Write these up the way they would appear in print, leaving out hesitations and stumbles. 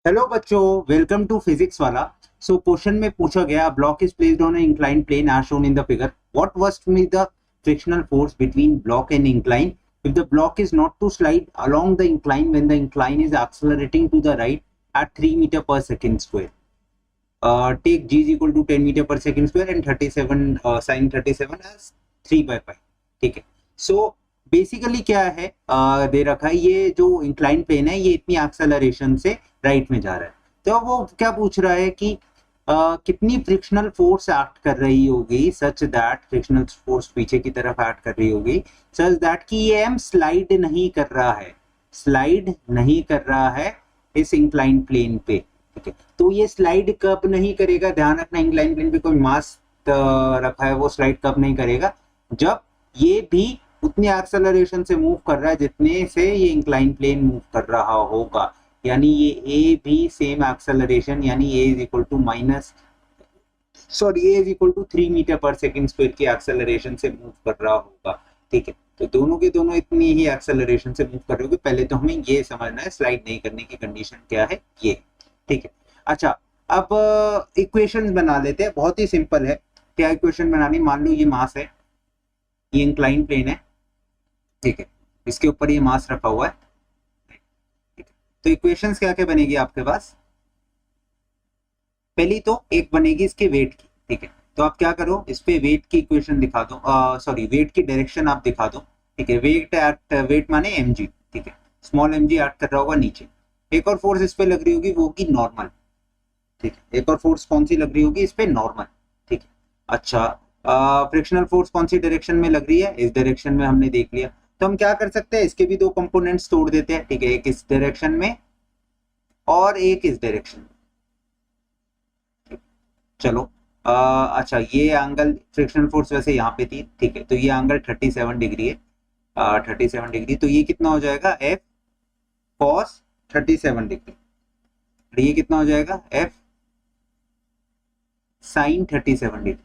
Hello बच्चों, welcome to physics वाला। So question में पूछा गया block is placed on an inclined plane as shown in the figure. What was be the frictional force between block and incline if the block is not to slide along the incline when the incline is accelerating to the right at 3 metre per second square. Take g is equal to 10 metre per second square and 37 sin 37 as 3/5। ठीक है। So basically क्या है, दे रखा है ये जो incline plane है ये इतनी एक्सेलरेशन से राइट में जा रहा है। तो वो क्या पूछ रहा है कि कितनी फ्रिक्शनल फोर्स एक्ट कर रही होगी सच दैट फ्रिक्शनल फोर्स पीछे की तरफ एक्ट कर रही होगी सच दैट कि ये एम स्लाइड नहीं कर रहा है, स्लाइड नहीं कर रहा है इस इंक्लाइन प्लेन पे। ठीक है। तो ये स्लाइड कब नहीं करेगा, ध्यान रखना, इंक्लाइन प्लेन पे कोई मास रखा है वो स्लाइड कब नहीं करेगा, जब ये भी उतनी एक्सेलरेशन से मूव कर रहा है जितने से ये इंक्लाइन प्लेन मूव कर रहा होगा। यानी ये ए भी सेम एक्सेलरेशन, यानी a is equal to minus sorry a is equal to 3 metre per second square की एक्सेलरेशन से मूव कर रहा होगा। ठीक है। तो दोनों के दोनों इतनी ही एक्सेलरेशन से मूव कर रहे होंगे। पहले तो हमें ये समझना है स्लाइड नहीं करने की कंडीशन क्या है ये। ठीक है। अच्छा, अब इक्वेशंस बना लेते हैं, बहुत ही सिंपल है। क्या इक्वेशन बनानी, मान लो ये मास है, ये इंक्लाइन प्लेन है। ठीक है। इसके ऊपर ये मास रखा हुआ है। ठीक है। तो इक्वेशंस क्या क्या बनेगी आपके पास, पहली तो एक बनेगी इसके वेट की। ठीक है। तो आप क्या करो, इस पे वेट की इक्वेशन दिखा दो, सॉरी वेट की डायरेक्शन आप दिखा दो। ठीक है। वेट एट वेट माने mg। ठीक है। स्मॉल mg एक्ट कर रहा होगा नीचे। एक और फोर्स इस पे लग रही होगी वो होगी नॉर्मल। ठीक है। एक और फोर्स कौन सी लग रही होगी इस पे, नॉर्मल। ठीक है। अच्छा, फ्रिक्शनल फोर्स कौन सी डायरेक्शन में लग रही है, इस डायरेक्शन में हमने देख लिया। तो हम क्या कर सकते हैं, इसके भी दो कंपोनेंट्स तोड़ देते हैं। ठीक है। एक इस डायरेक्शन में और एक इस डायरेक्शन में। चलो, अच्छा ये एंगल फ्रिक्शनल फोर्स वैसे यहाँ पे थी। ठीक है। तो ये एंगल 37 डिग्री है, 37 डिग्री। तो ये कितना हो जाएगा, एफ कॉस 37 डिग्री। और ये कितना हो जाएगा, एफ साइन 37 डिग्री।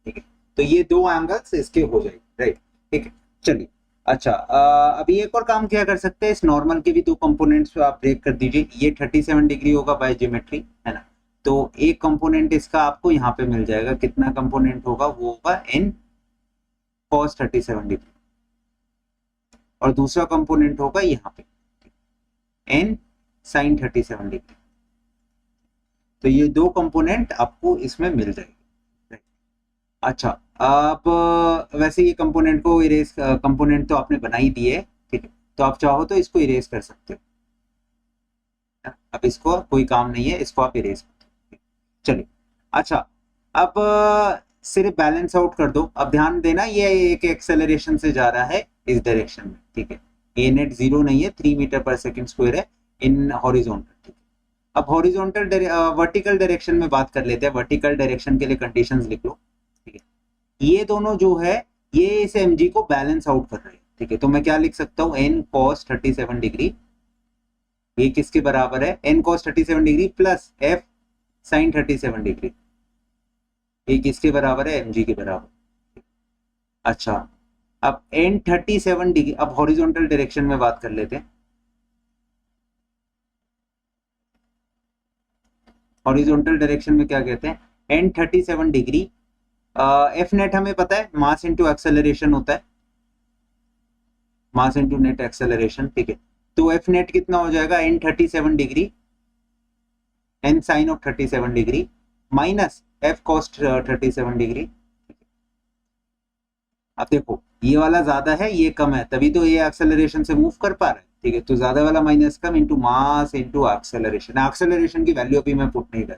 ठीक है। तो ये दो एंगल्स इसके हो जाएंगे, राइट। ठीक है। चलिए, अच्छा अभी एक और काम क्या कर सकते हैं, इस नॉर्मल के भी दो कंपोनेंट्स आप ब्रेक कर दीजिए। ये 37 डिग्री होगा बाय ज्योमेट्री, है ना। तो एक कंपोनेंट इसका आपको यहाँ पे मिल जाएगा, कितना कंपोनेंट होगा, वो होगा एन कॉस 37 डिग्री। और दूसरा कंपोनेंट होगा यहाँ पे एन साइन 37 डिग्री। तो ये दो कंपोनेंट आपको इसमें मिल जाएंगे। अच्छा, अब वैसे ये कंपोनेंट को इरेज, कंपोनेंट तो आपने बना ही दिए। ठीक है। तो आप चाहो तो इसको इरेज कर सकते हो। अब इसको कोई काम नहीं है, इसको आप इरेज कर दो। चलिए, अच्छा, अब सिर्फ बैलेंस आउट कर दो। अब ध्यान देना, ये एक एक्सेलरेशन से जा रहा है इस डायरेक्शन में। ठीक है। ए नेट जीरो नहीं है, 3 मीटर पर सेकंड स्क्वायर है इन हॉरिजॉन्टल। ठीक है। अब हॉरिजॉन्टल वर्टिकल डायरेक्शन में बात कर लेते हैं। वर्टिकल डायरेक्शन के लिए कंडीशंस लिख लो। ठीक है। ये दोनों जो है ये इस mg को बैलेंस आउट कर रहे हैं। ठीक है। तो मैं क्या लिख सकता हूँ, n cos 37 डिग्री, ये किसके बराबर है, n cos 37 degree plus f sin 37 degree, ये किसके बराबर है, mg के बराबर। अच्छा, अब n 37 डिग्री, अब हॉरिजॉन्टल डायरेक्शन में बात कर लेते हैं। हॉरिजॉन्टल डायरेक्शन में क्या कहते हैं, n 37 डिग्री, एफ नेट हमें पता है मास इंटू एक्सेलरेशन होता है, मास इंटू नेट एक्सेलरेशन। ठीक है। तो एफ नेट कितना हो जाएगा, n 37 degree, n sine of 37 degree minus F cos 37 degree. अब देखो ये वाला ज्यादा है ये कम है, तभी तो ये एक्सेलरेशन से मूव कर पा रहा है। ठीक है। तो ज्यादा वाला माइनस कम into mass into acceleration, acceleration की वैल्यू अभी मैं पुट नहीं कर।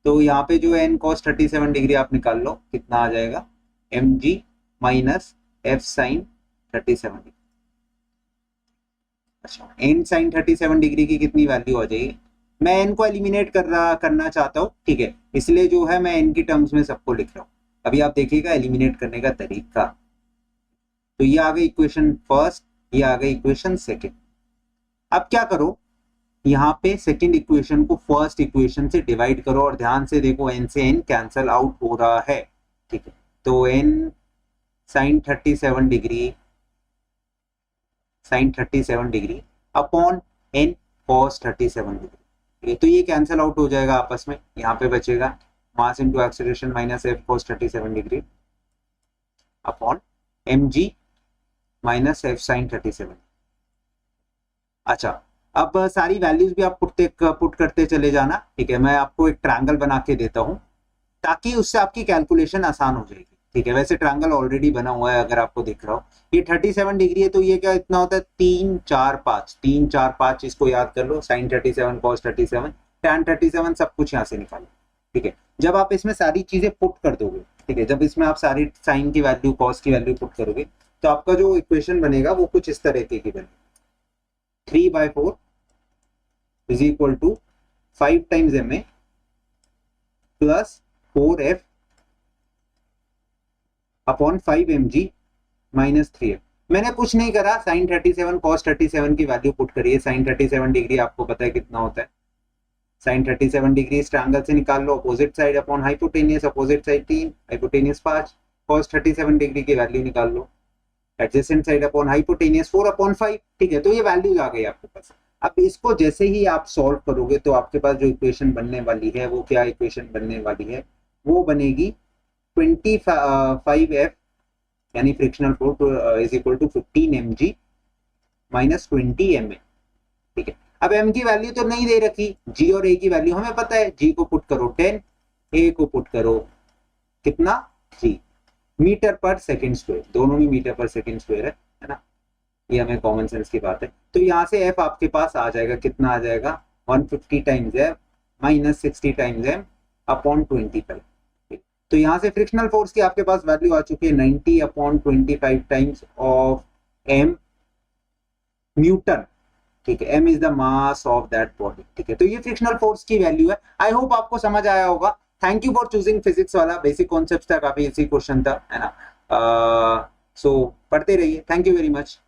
तो यहाँ पे जो है n cos 37 डिग्री आप निकाल लो, कितना आ जाएगा, mg minus F sine 37 degree. अच्छा, n साइन 37 डिग्री की कितनी वैल्यू आ जाएगी, मैं n को एलिमिनेट करना चाहता हूँ। ठीक है। इसलिए जो है मैं n की टर्म्स में सबको लिख रहा हूँ। अभी आप देखिएगा एलिमिनेट करने का तरीका। तो ये आ गई इक्वेशन फर्स्ट, ये आ गई इक्वेशन सेकेंड। अब क्या करो, यहाँ पे सेकंड इक्वेशन को फर्स्ट इक्वेशन से डिवाइड करो और ध्यान से देखो n से n कैंसल आउट हो रहा है। ठीक है। तो n sine 37 degree, sine 37 degree upon n cos 37 degree. तो ये कैंसिल आउट हो जाएगा आपस में, यहाँ पे बचेगा मास into acceleration minus F cos 37 degree upon mg minus F sine 37। अच्छा, अब सारी वैल्यूज भी आप पुट करते चले जाना, ठीक है। मैं आपको एक ट्रायंगल बना के देता हूं ताकि उससे आपकी कैलकुलेशन आसान हो जाएगी, ठीक है। वैसे ट्रायंगल ऑलरेडी बना हुआ है अगर आपको दिख रहा हो, ये 37 डिग्री है, तो ये क्या इतना होता है 3 4 5, 3 4 5, इसको याद कर लो, साइन 37 कॉस 37 tan 37 सब कुछ यहाँ से निकालो, ठीक है। जब आप इसमें सारी चीजें पुट कर दोगे, ठीक है, जब इसमें आप सारी साइन की वैल्यू कॉस की वैल्यू पुट करोगे तो आपका जो इक्वेशन बनेगा वो कुछ इस तरह की बनेगी, 3/4 is equal to 5 times M A plus 4f upon 5mg minus 3f। मैंने कुछ नहीं करा, साइन 37 कॉस 37 की वैल्यू पुट करिए। साइन 37 डिग्री आपको पता है कितना होता है, साइन 37 डिग्री इस ट्रायंगल से निकाल लो, opposite side upon hypotenuse, opposite side 3, hypotenuse 5, cos 37 degree की वैल्यू निकाल लो, एडजेसेंट साइड अपॉन हाइपोटेनियस 4/5, ठीक है। तो ये वैल्यूज आ गई आपके पास। अब इसको जैसे ही आप सॉल्व करोगे तो आपके पास जो इक्वेशन बनने वाली है वो क्या इक्वेशन बनने वाली है, वो बनेगी 25f यानी frictional force is equal to 15 mg minus 20 ma, ठीक है। अब m की वैल्यू तो नहीं दे रखी, g और a की वैल्यू हमें पता है, g को पुट करो 10, a को पुट करो कितना 3 मीटर पर सेकंड स्क्वायर, दोनों में मीटर पर सेकंड स्क्वायर है ना, ये हमें कॉमन सेंस की बात है। तो यहाँ से f आपके पास आ जाएगा, कितना आ जाएगा 150 times f minus 60 times m upon 25। तो यहाँ से फ्रिक्शनल फोर्स की आपके पास वैल्यू आ चुकी है 90/25 टाइम्स ऑफ m न्यूटन, ठीक है। m is the mass of that body, ठीक है। तो ये फ्रिक्शनल फोर्स की वैल्यू है। आई होप आपको समझ आया होगा। Thank you for choosing physics वाला, बेसिक कॉन्सेप्ट था, काफी इजी क्वेश्चन था, है ना। सो पढ़ते रहिए। Thank you very much.